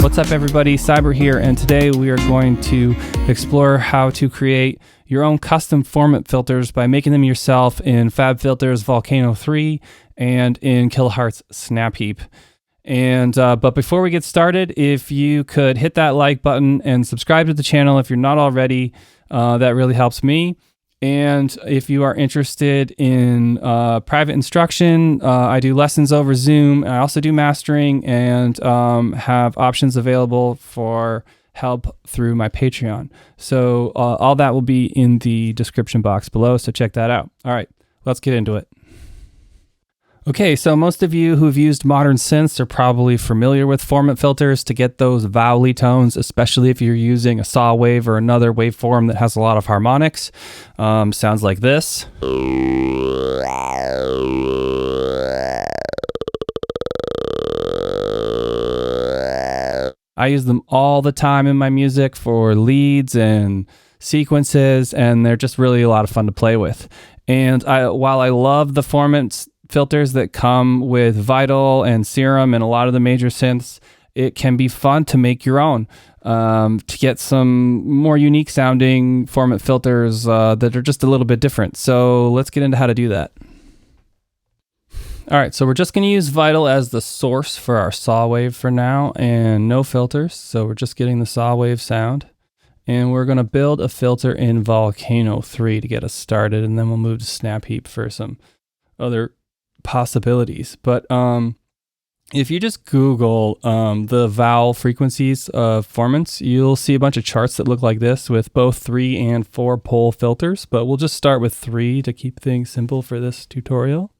What's up everybody, Cyber here, and today we are going to explore how to create your own custom formant filters by making them yourself in FabFilter's Volcano 3 and in Kilohearts Snap Heap. And but before we get started, if you could hit that like button and subscribe to the channel if you're not already, that really helps me. And if you are interested in private instruction, I do lessons over Zoom. I also do mastering and have options available for help through my Patreon. So all that will be in the description box below, so check that out. All right, let's get into it. Okay, so most of you who've used modern synths are probably familiar with formant filters to get those vowely tones, especially if you're using a saw wave or another waveform that has a lot of harmonics. Sounds like this. I use them all the time in my music for leads and sequences, and they're just really a lot of fun to play with. And while I love the formants filters that come with Vital and Serum and a lot of the major synths, it can be fun to make your own, to get some more unique sounding formant filters that are just a little bit different. So let's get into how to do that. All right, so we're just going to use Vital as the source for our saw wave for now, and no filters. So we're just getting the saw wave sound. And we're going to build a filter in Volcano 3 to get us started, and then we'll move to Snap Heap for some other possibilities. But if you just Google the vowel frequencies of formants, you'll see a bunch of charts that look like this with both 3 and 4 pole filters, but we'll just start with 3 to keep things simple for this tutorial.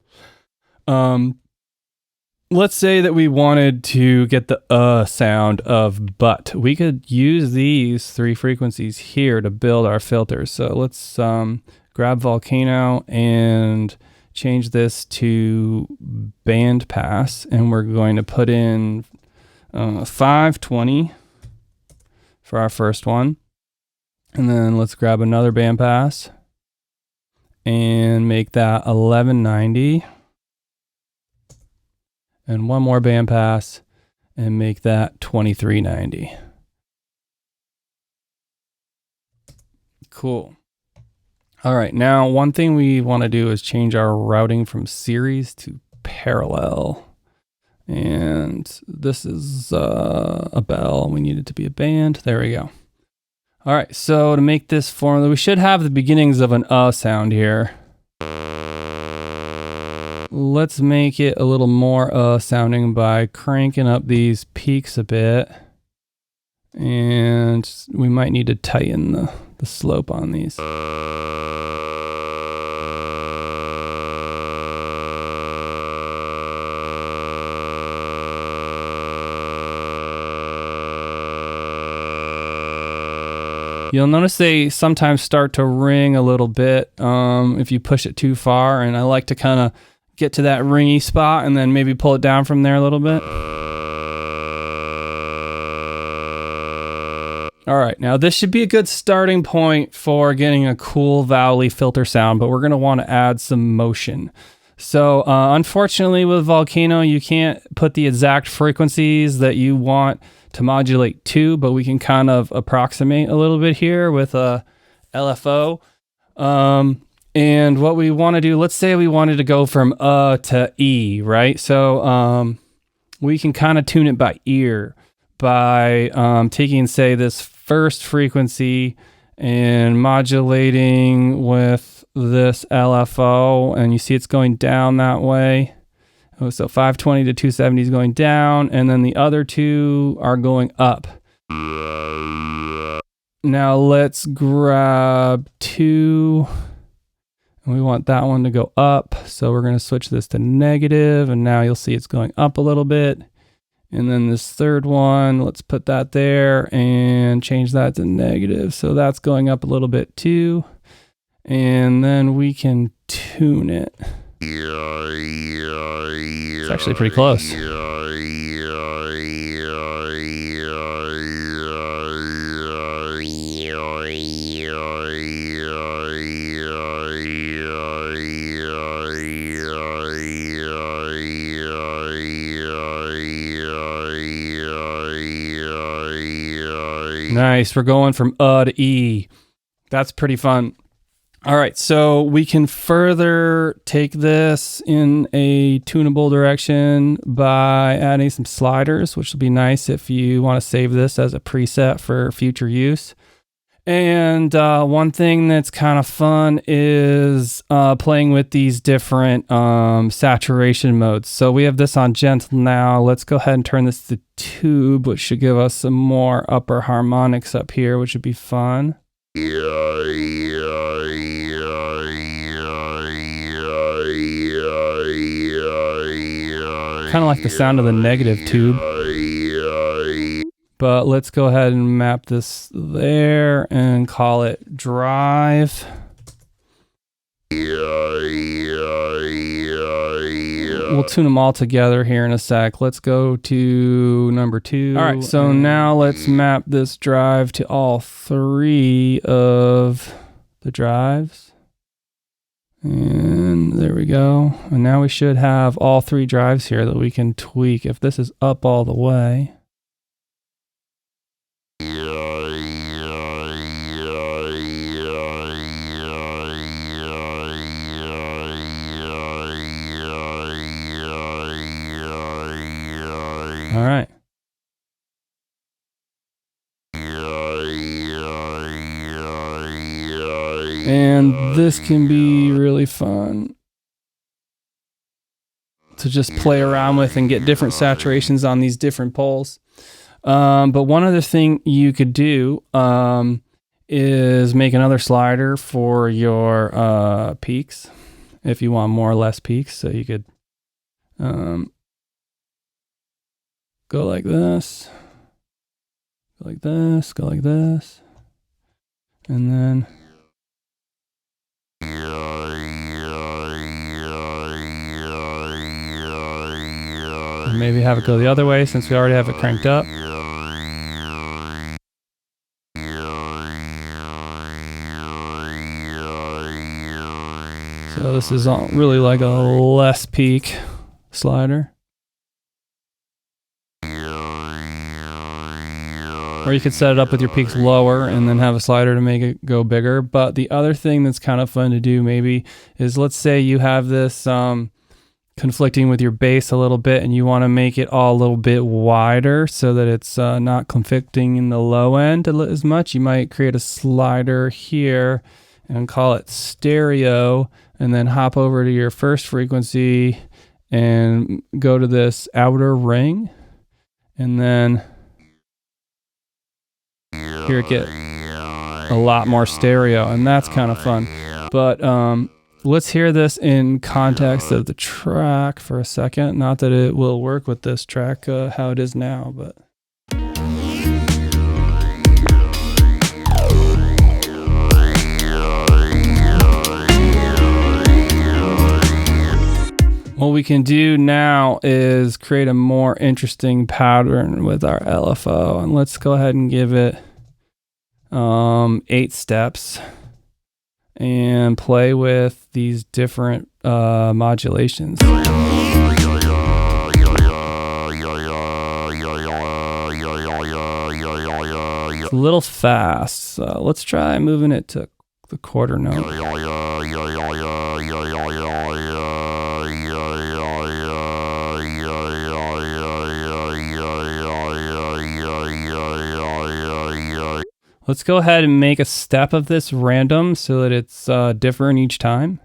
Let's say that we wanted to get the sound of but. We could use these 3 frequencies here to build our filters. So let's grab Volcano and change this to band pass, and we're going to put in 520 for our first one, and then let's grab another band pass and make that 1190, and one more band pass and make that 2390. Cool. All right, now one thing we want to do is change our routing from series to parallel. And this is a bell. We need it to be a band. There we go. All right, so to make this formula, we should have the beginnings of an sound here. Let's make it a little more sounding by cranking up these peaks a bit. And we might need to tighten the slope on these. You'll notice they sometimes start to ring a little bit if you push it too far, and I like to kind of get to that ringy spot and then maybe pull it down from there a little bit. All right, now this should be a good starting point for getting a cool vowely filter sound, but we're going to want to add some motion. So unfortunately with Volcano, you can't put the exact frequencies that you want to modulate to, but we can kind of approximate a little bit here with a LFO. And what we want to do, let's say we wanted to go from to E, right? So we can kind of tune it by ear by taking, say, this first frequency and modulating with this LFO, and you see it's going down that way. Oh, so 520 to 270 is going down, and then the other two are going up. Now let's grab 2, and we want that one to go up, so we're going to switch this to negative, and now you'll see it's going up a little bit. And then this third one, let's put that there and change that to negative. So that's going up a little bit too. And then we can tune it. It's actually pretty close. Nice. We're going from to E. That's pretty fun. All right, so we can further take this in a tunable direction by adding some sliders, which will be nice if you want to save this as a preset for future use. And one thing that's kind of fun is playing with these different saturation modes. So we have this on gentle now. Let's go ahead and turn this to tube, which should give us some more upper harmonics up here, which would be fun. Kind of like the sound of the negative tube. But let's go ahead and map this there and call it drive. We'll tune them all together here in a sec. Let's go to number 2. All right, so now let's map this drive to all 3 of the drives. And there we go. And now we should have all 3 drives here that we can tweak. If this is up all the way. All right. And this can be really fun to just play around with and get different saturations on these different poles. But one other thing you could do is make another slider for your peaks if you want more or less peaks. So you could go like this, go like this, go like this, and then maybe have it go the other way since we already have it cranked up. So this is really like a less peak slider. Or you could set it up with your peaks lower and then have a slider to make it go bigger. But the other thing that's kind of fun to do maybe is, let's say you have this conflicting with your bass a little bit and you want to make it all a little bit wider so that it's not conflicting in the low end as much. You might create a slider here and call it stereo, and then hop over to your first frequency and go to this outer ring, and then here it get a lot more stereo, and that's kind of fun. But let's hear this in context of the track for a second. Not that it will work with this track how it is now, but what we can do now is create a more interesting pattern with our LFO, and let's go ahead and give it 8 steps and play with these different modulations. It's a little fast, so let's try moving it to the quarter note. Let's go ahead and make a step of this random so that it's different each time.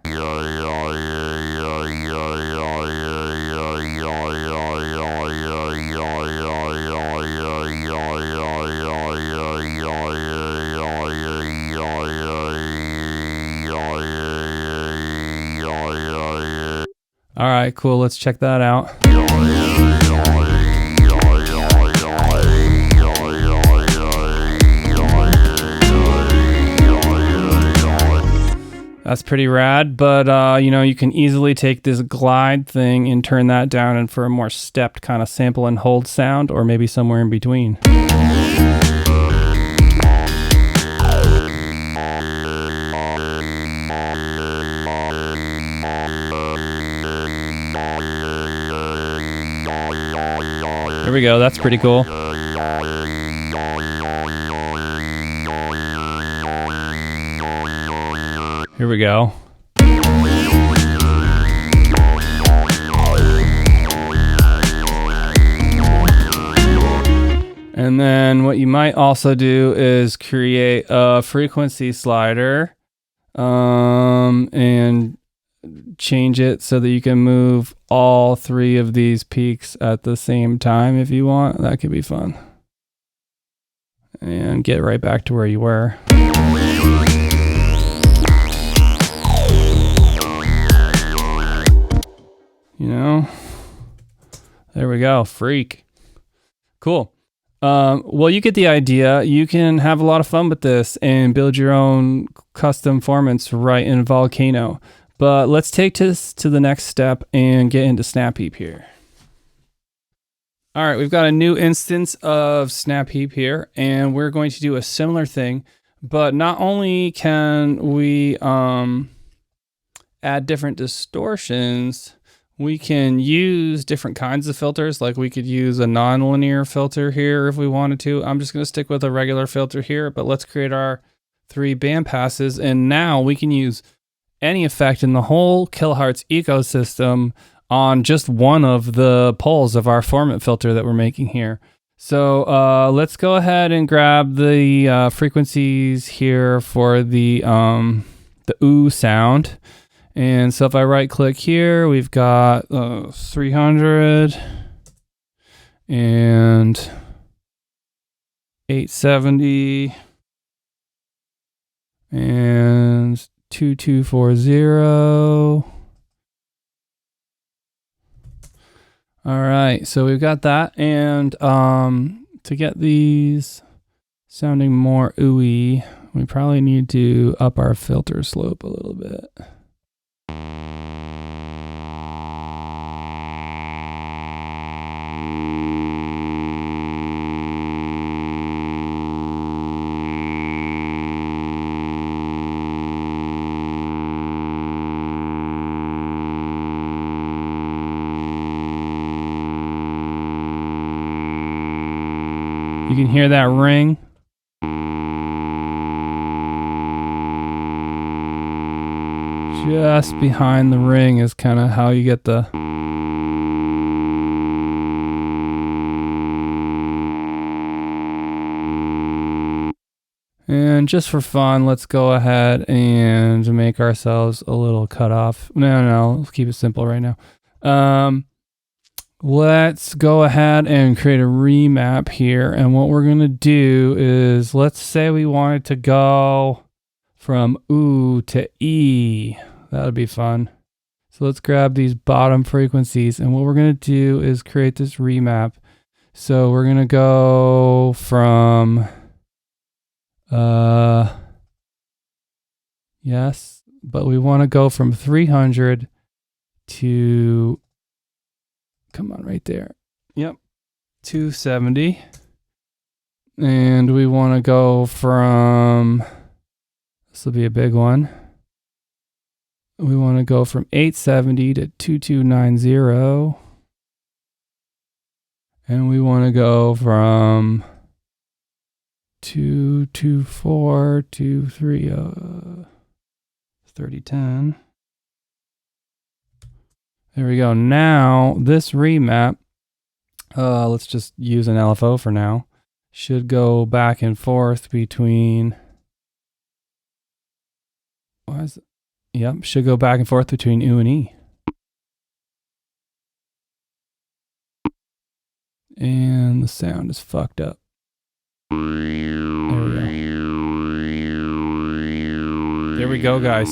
All right, cool. Let's check that out. That's pretty rad, but you know, you can easily take this glide thing and turn that down and for a more stepped kind of sample and hold sound, or maybe somewhere in between. There we go, that's pretty cool. Here we go. And then what you might also do is create a frequency slider and change it so that you can move all three of these peaks at the same time if you want. That could be fun. And get right back to where you were. You know? There we go. Freak. Cool. Well, you get the idea. You can have a lot of fun with this and build your own custom formants right in Volcano. But let's take this to the next step and get into Snap Heap here. All right, we've got a new instance of Snap Heap here, and we're going to do a similar thing. But not only can we add different distortions, we can use different kinds of filters. Like we could use a nonlinear filter here if we wanted to. I'm just going to stick with a regular filter here, but let's create our 3 band passes. And now we can use any effect in the whole Kilohearts ecosystem on just one of the poles of our Formant filter that we're making here. So let's go ahead and grab the frequencies here for the ooh sound. And so if I right click here, we've got 300 and 870 and 2240. All right, so we've got that. And to get these sounding more ooey, we probably need to up our filter slope a little bit. You can hear that ring. Just behind the ring is kind of how you get the... And just for fun, let's go ahead and make ourselves a little cutoff. No, let's keep it simple right now. Let's go ahead and create a remap here. And what we're going to do is, let's say we wanted to go from ooh to E. That would be fun. So let's grab these bottom frequencies. And what we're going to do is create this remap. So we're going to go from, yes, but we want to go from 300 to, come on, right there. Yep. 270. And we want to go from, this will be a big one. We want to go from 870 to 2290. And we want to go from 224 to 3010. There we go. Now, this remap, let's just use an LFO for now, should go back and forth between, why is it? Yep, should go back and forth between U and E. And the sound is fucked up. There we go, guys.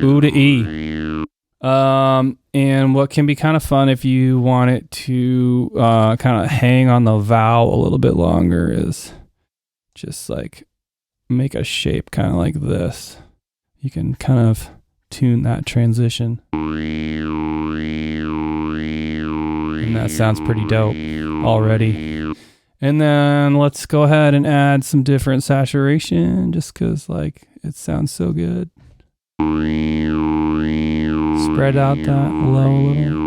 U to E. And what can be kind of fun if you want it to kind of hang on the vowel a little bit longer is just like make a shape kind of like this. You can kind of tune that transition. And that sounds pretty dope already. And then let's go ahead and add some different saturation just because like it sounds so good. Spread out that low a little.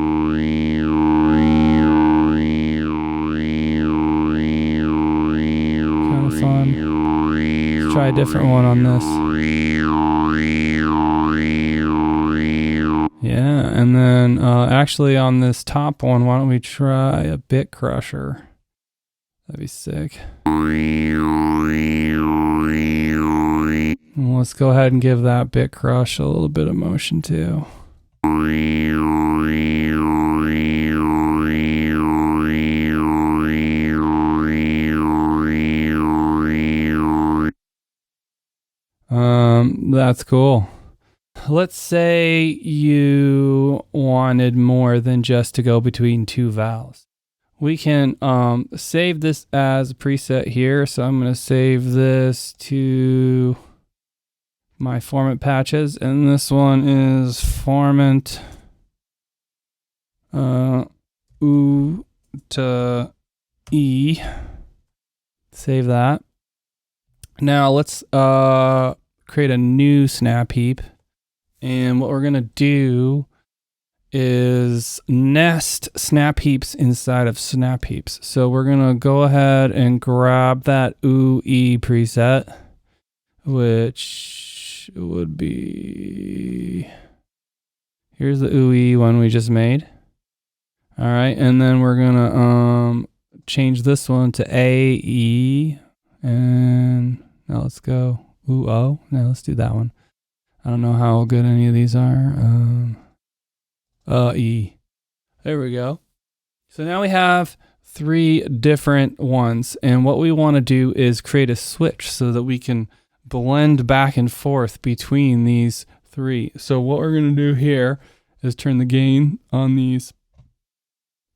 Kind of fun. Let's try a different one on this. And then actually on this top one, why don't we try a bit crusher? That'd be sick. And let's go ahead and give that bit crush a little bit of motion too. That's cool. Let's say you wanted more than just to go between two vowels. We can save this as a preset here. So I'm going to save this to my Formant patches. And this one is Formant U to E. Save that. Now let's create a new snap heap. And what we're going to do is nest snap heaps inside of snap heaps. So we're going to go ahead and grab that UE preset, which would be, here's the UE one we just made. All right. And then we're going to change this one to AE. And now let's go UO. Now let's do that one. I don't know how good any of these are. E. There we go. So now we have 3 different ones. And what we want to do is create a switch so that we can blend back and forth between these 3. So what we're going to do here is turn the gain on these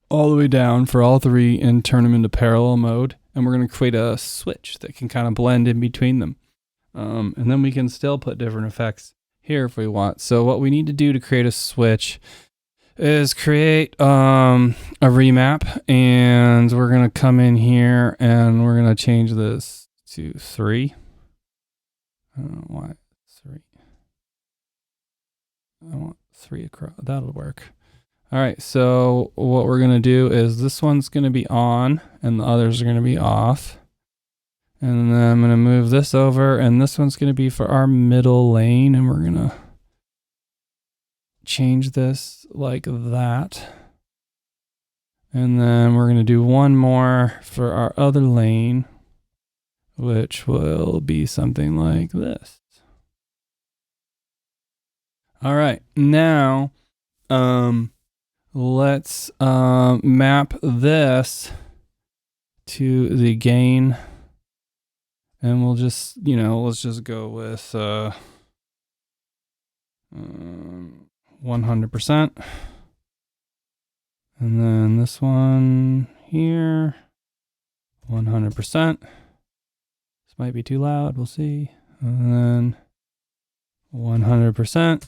all the way down for all 3 and turn them into parallel mode. And we're going to create a switch that can kind of blend in between them. And then we can still put different effects here if we want. So what we need to do to create a switch is create a remap, and we're going to come in here and we're going to change this to 3. I don't know why 3. I want 3 across. That'll work. All right. So what we're going to do is this one's going to be on and the others are going to be off. And then I'm going to move this over, and this one's going to be for our middle lane, and we're going to change this like that. And then we're going to do one more for our other lane, which will be something like this. All right, now let's map this to the gain. And we'll just, let's just go with 100%. And then this one here, 100%. This might be too loud, we'll see. And then 100%.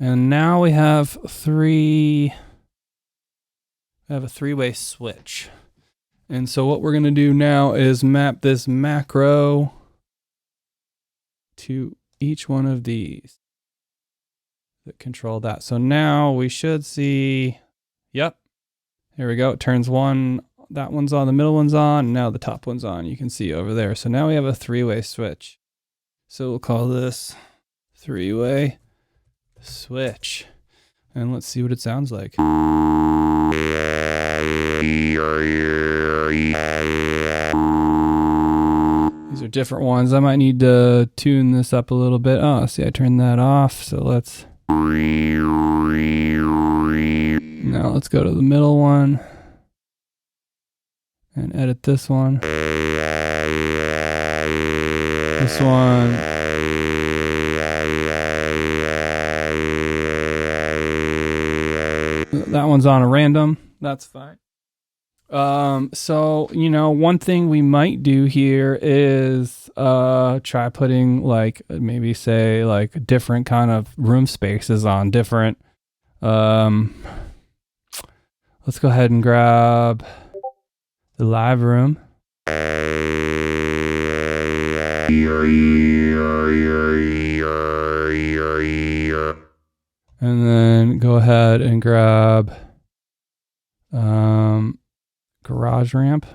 And now we have a 3-way switch. And so what we're going to do now is map this macro to each one of these that control that. So now we should see, yep, here we go. It turns one, that one's on, the middle one's on, and now the top one's on. You can see over there. So now we have a 3-way switch. So we'll call this 3-way switch. And let's see what it sounds like. These are different ones. I might need to tune this up a little bit. Oh, see, I turned that off. So let's... Now let's go to the middle one and edit this one. This one. That one's on a random. That's fine. So, one thing we might do here is try putting maybe say different kind of room spaces on different. Let's go ahead and grab the live room. And then go ahead and grab garage ramp.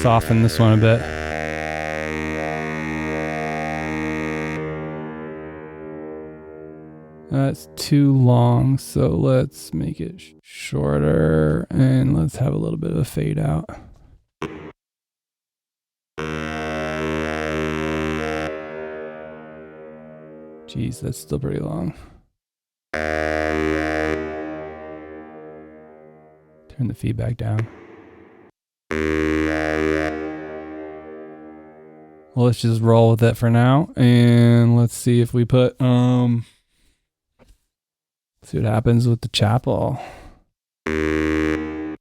Soften this one a bit. That's too long, so let's make it shorter and let's have a little bit of a fade out. Jeez, that's still pretty long. Turn the feedback down. Well, let's just roll with it for now, and let's see if we put see what happens with the chapel. I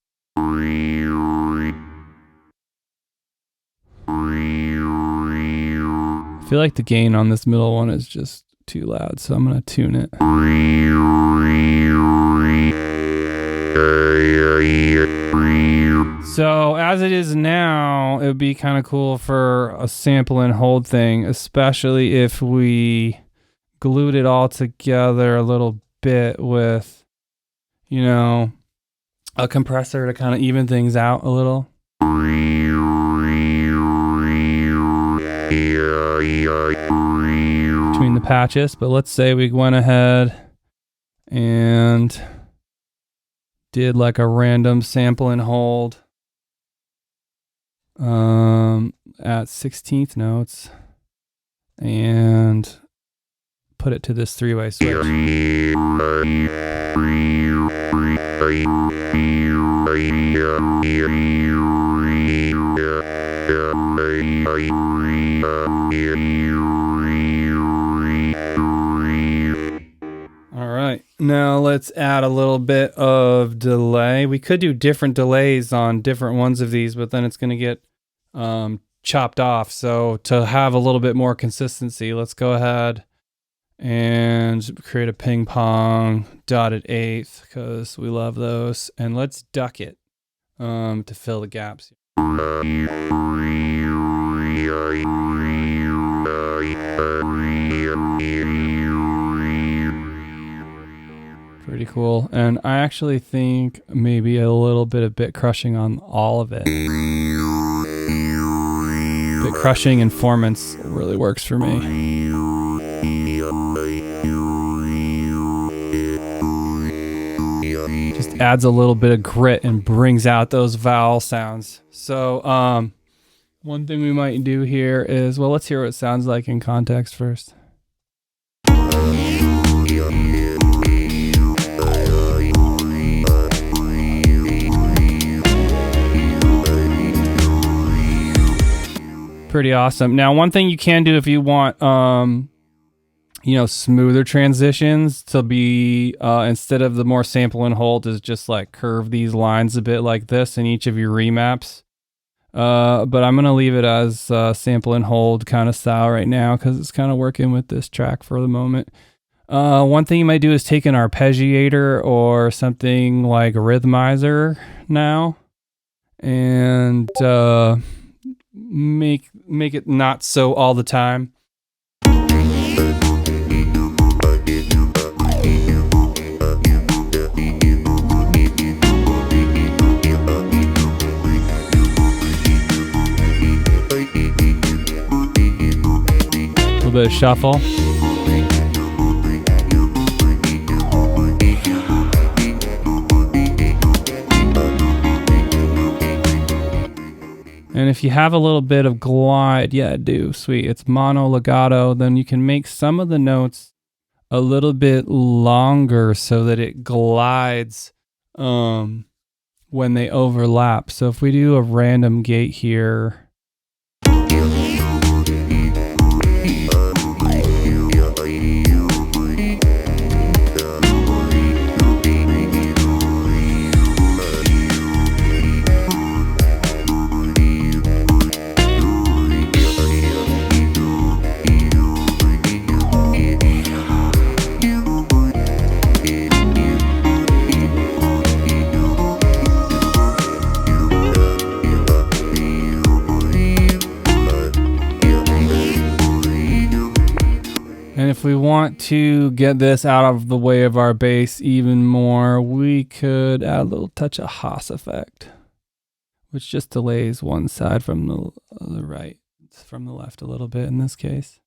feel like the gain on this middle one is just too loud, so I'm gonna tune it. So as it is now, it would be kind of cool for a sample and hold thing, especially if we glued it all together a little bit with, you know, a compressor to kind of even things out a little. Between the patches, but let's say we went ahead and did like a random sample and hold at 16th notes and put it to this three-way switch. All right, now let's add a little bit of delay. We could do different delays on different ones of these, but then it's going to get chopped off. So to have a little bit more consistency, let's go ahead and create a ping pong dotted eighth because we love those. And let's duck it to fill the gaps. Pretty cool. And I actually think maybe a little bit of bit crushing on all of it. Bit crushing and formants really works for me. Just adds a little bit of grit and brings out those vowel sounds. So one thing we might do here is, well, let's hear what it sounds like in context first. Pretty awesome. Now, one thing you can do if you want, you know, smoother transitions to be, instead of the more sample and hold, is just like curve these lines a bit like this in each of your remaps. But I'm going to leave it as sample and hold kind of style right now because it's kind of working with this track for the moment. One thing you might do is take an arpeggiator or something like a Rhythmizer now and make it not so all the time. A little bit of shuffle. And if you have a little bit of glide, yeah, do, sweet. It's mono legato, then you can make some of the notes a little bit longer so that it glides when they overlap. So if we do a random gate here, and if we want to get this out of the way of our bass even more, we could add a little touch of Haas effect, which just delays one side from the right, from the left a little bit in this case.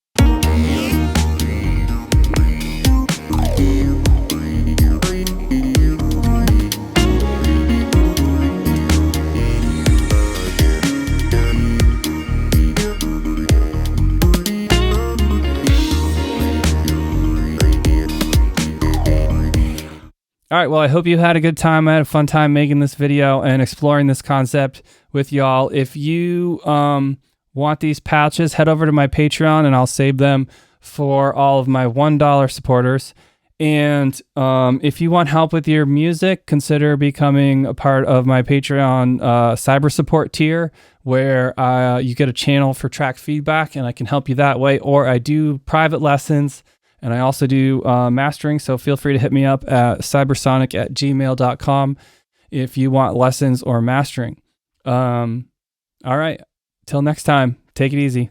All right, well, I hope you had a good time. I had a fun time making this video and exploring this concept with y'all. If you want these patches, head over to my Patreon and I'll save them for all of my $1 supporters. And if you want help with your music, consider becoming a part of my Patreon cyber support tier, where you get a channel for track feedback and I can help you that way. Or I do private lessons. And I also do mastering, so feel free to hit me up at cybersonic@gmail.com if you want lessons or mastering. All right, till next time, take it easy.